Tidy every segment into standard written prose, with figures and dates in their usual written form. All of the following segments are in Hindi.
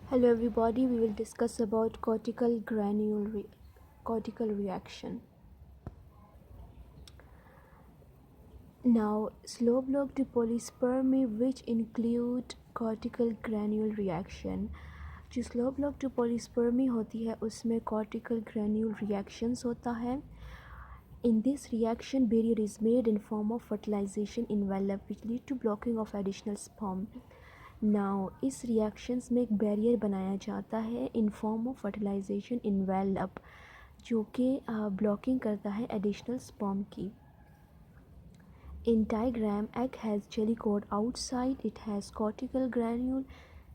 Hello everybody, we will discuss about cortical reaction. Now, slow block to polyspermy which include cortical granule reaction. जो स्लो ब्लॉक टू पॉलीस्पर्मी होती है उसमें cortical granule reactions होता है. In this reaction, barrier is made in form of fertilization envelope which lead to blocking of additional sperm. Now इस रिएक्शंस में एक बैरियर बनाया जाता है in form of fertilization envelope जो कि ब्लॉकिंग करता है एडिशनल स्पर्म की. In diagram egg has jelly coat outside, it has cortical granule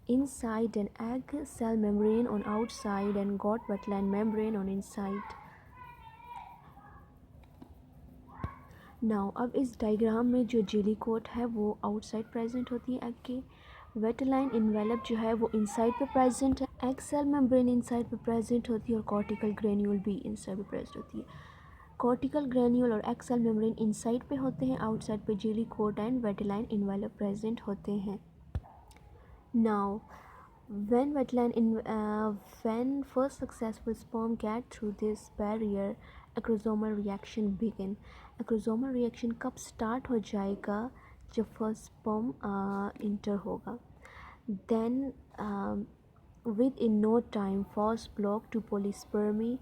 inside and egg cell membrane on outside and got wetland membrane on inside. Now अब इस डायग्राम में जो जेली कोट है वो आउटसाइड प्रेजेंट होती है एग के. वेटलाइन इन्वेलप जो है वो इनसाइड पे प्रेजेंट है. एग सेल मेम्ब्रेन इनसाइड पे प्रेजेंट होती है और कॉर्टिकल ग्रेन्यूल भी इनसाइड पे प्रेजेंट होती है. कॉर्टिकल ग्रेन्यूल और एग सेल मेम्ब्रेन इनसाइड पे होते हैं, आउटसाइड पे jelly coat and vitelline envelope present होते हैं. Now when first successful sperm get through this barrier, acrosomal reaction begin. acrosomal reaction कब start हो जाएगा? जब first sperm enter होगा. then within no time fast block to polyspermy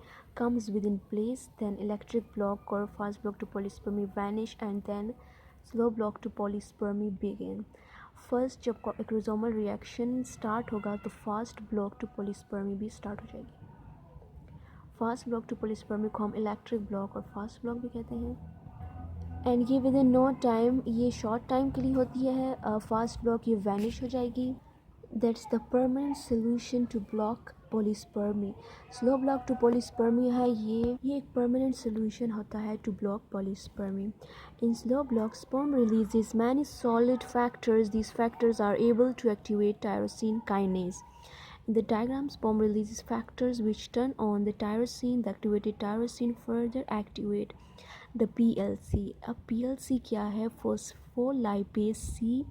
comes within place, then electric block or fast block to polyspermy vanish and then slow block to polyspermy begin. First जब एक्रोसोमल रिएक्शन स्टार्ट होगा तो फास्ट ब्लॉक टू पॉलीस्पर्मी भी स्टार्ट हो जाएगी. फास्ट ब्लॉक टू पॉलीस्पर्मी को हम इलेक्ट्रिक ब्लॉक और फास्ट ब्लॉक भी कहते हैं. एंड ये विद इन नो टाइम, ये शॉर्ट टाइम के लिए होती है. फास्ट ब्लॉक ये वैनिश हो जाएगी. That's the permanent solution to block polyspermy. Slow block to polyspermy है ये एक परमानेंट सोल्यूशन होता है to block polyspermy. In slow block, sperm releases many solid factors. These factors are able to activate tyrosine kinase. In the diagram, sperm releases factors which turn on the tyrosine. The activated tyrosine further activate the PLC. अब PLC क्या है? Phospholipase C.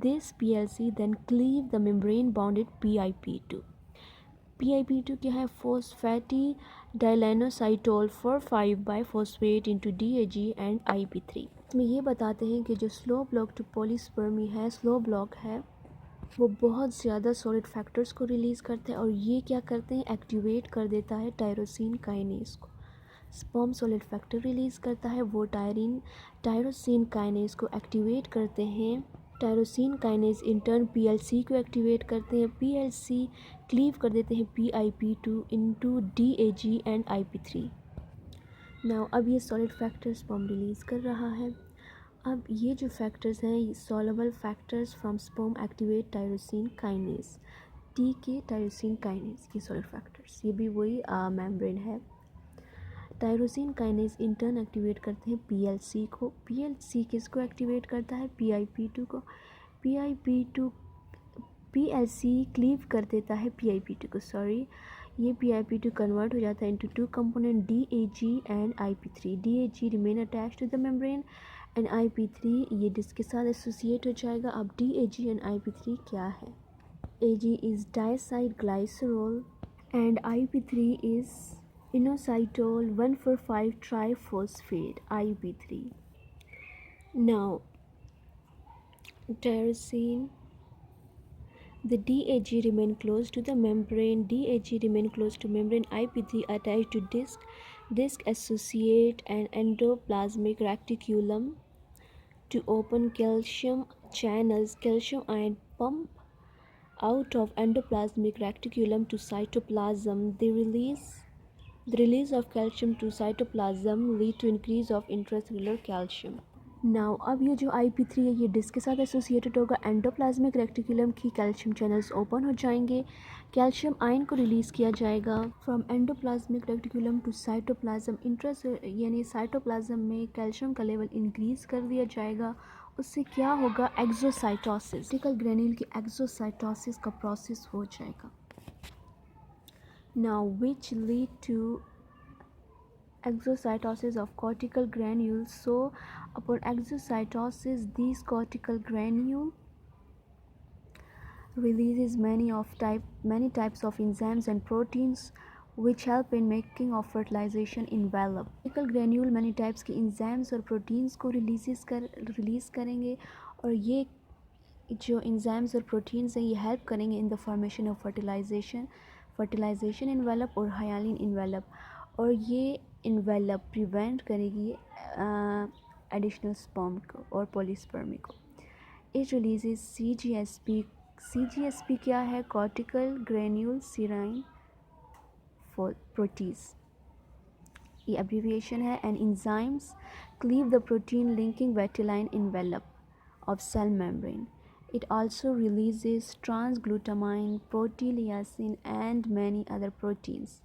This PLC then cleave the membrane bounded PIP2. PIP2 क्या है? Phosphatty dilanocytol for 5 biphosphate into DAG and IP3. इसमें ये बताते हैं कि जो स्लो ब्लॉक टू पॉलीस्पर्मी है, स्लो ब्लॉक है, वो बहुत ज़्यादा सॉलिड फैक्टर्स को रिलीज़ करते हैं और ये क्या करते हैं? एक्टिवेट कर देता है टायरोसिन काइनेज को. स्पर्म सॉलिड फैक्टर रिलीज़ करता है, वो टायरोसिन काइनेज को एक्टिवेट करते हैं. टायरोसिन काइनेज इंटर्न पीएलसी को एक्टिवेट करते हैं. पीएलसी क्लीव कर देते हैं PIP2 into DAG and IP3. Now अब ये सॉलिड फैक्टर्स स्पर्म रिलीज़ कर रहा है. अब ये जो फैक्टर्स हैं, soluble factors from sperm activate tyrosine kinase. T के टायरोसिन काइनेज, ये सॉलिड फैक्टर्स, ये भी वही मेम्ब्रेन है. टायरोसिन काइनेज इंटर्न एक्टिवेट करते हैं पीएलसी को. पीएलसी किसको एक्टिवेट करता है? PIP2 को. PIP2 PLC क्लीव कर देता है PIP2 को. ये PIP2 कन्वर्ट हो जाता है into two component DAG and IP3. DAG remain attach to the membrane and IP3 ये डिस्क के साथ एसोसिएट हो जाएगा. अब DAG एंड IP3 क्या है? AG is diacyl glycerol and IP3 is inositol 1,4,5 triphosphate IP3. Now, tyrosine, the DAG remain close to the membrane. DAG remain close to membrane. IP3 attached to disc. Disc associate and endoplasmic reticulum to open calcium channels. Calcium ion pump out of endoplasmic reticulum to cytoplasm. The release of calcium to cytoplasm lead to increase of intracellular calcium. Now अब ये जो IP3 है ये डिस्क के साथ एसोसिएटेड होगा. एंडोप्लाज्मिक रेक्टिकुलम की कैल्शियम चैनल्स ओपन हो जाएंगे. कैल्शियम आयन को रिलीज़ किया जाएगा from endoplasmic reticulum to cytoplasm. यानी साइटोप्लाज्म में कैल्शियम का लेवल इंक्रीज़ कर दिया जाएगा. उससे क्या होगा? एक्सोसाइटोसिस, कॉर्टिकल ग्रेन्यूल की एक्सोसाइटोसिस का प्रोसेस हो जाएगा. Now, which lead to exocytosis of cortical granules. So, upon exocytosis, these cortical granules releases many types of enzymes and proteins which help in making of fertilization envelope. Cortical granule many types के enzymes और proteins को रिलीज़ करेंगे और ये जो enzymes और proteins हैं ये help करेंगे in the formation of fertilization envelope और hyaline envelope और ये envelope prevent करेगी additional sperm को और polyspermy को. It releases CGSP. CGSP क्या है? Cortical granule serine protease. ये abbreviation है and enzymes cleave the protein linking vitelline envelope of cell membrane. It also releases transglutamine, proteolysin and many other proteins.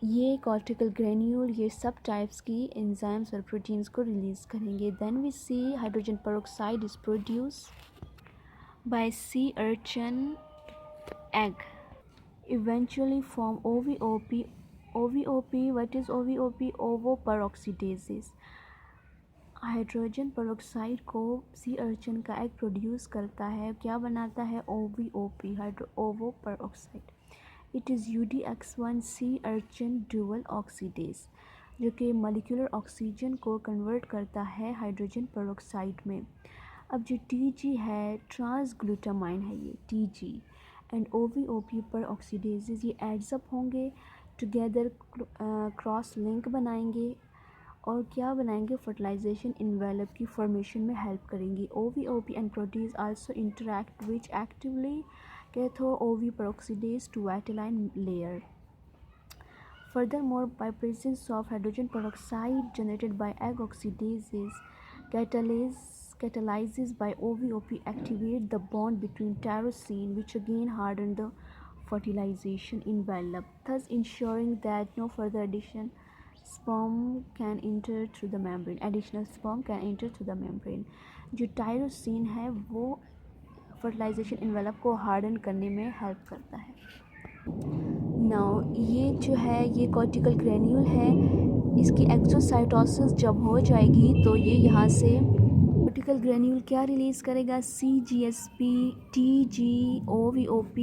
ये cortical granule ये सब टाइप्स की enzymes और proteins को रिलीज़ करेंगे. Then we see hydrogen peroxide is produced by sea urchin egg. Eventually form OVOP. OVOP, what is OVOP? Ovoperoxidases. Hydrogen peroxide को सी अर्चिन का एग प्रोड्यूस करता है. क्या बनाता है? OVOP, ovoperoxidase. It is UDX1 sea urchin dual oxidase जो कि मॉलिक्यूलर ऑक्सीजन को कन्वर्ट करता है हाइड्रोजन पेरोक्साइड में. अब जो TG है ट्रांसग्लूटामाइन है ये TG एंड OVOP पर ऑक्सीडेजेस ये एड्सअप होंगे टुगेदर क्रॉस लिंक बनाएंगे और क्या बनाएंगे? फर्टिलाइजेशन इन्वेलप की फॉर्मेशन में हेल्प करेंगी. OVOP and protease also interact which actively कैथो ovoperoxidase to vitelline layer. Furthermore, by presence of hydrogen peroxide generated by egg oxidases, catalysis by OVOP activate the bond between tyrosine which again harden the fertilization envelope, thus ensuring that no further additional sperm can enter through the membrane. जो टायरोसिन है वो फर्टिलाइजेशन इन्वेलप को हार्डन करने में हेल्प करता है. नाउ ये जो है ये कॉर्टिकल ग्रेन्यूल है. इसकी एक्सोसाइटोसिस जब हो जाएगी तो ये यहाँ से कॉर्टिकल ग्रेन्यूल क्या रिलीज़ करेगा? CGSP, TG, OVOP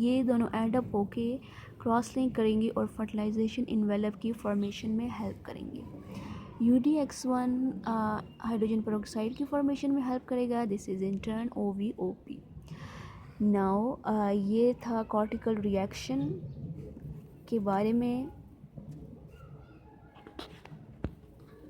ये दोनों एडअप होके क्रॉस लिंक करेंगे और फर्टिलाइजेशन इन्वेलप की फॉर्मेशन में हेल्प करेंगे. UDX1 हाइड्रोजन पेरोक्साइड की फॉर्मेशन में हेल्प करेगा. This is in turn OVOP. Now ये था कॉर्टिकल रिएक्शन के बारे में.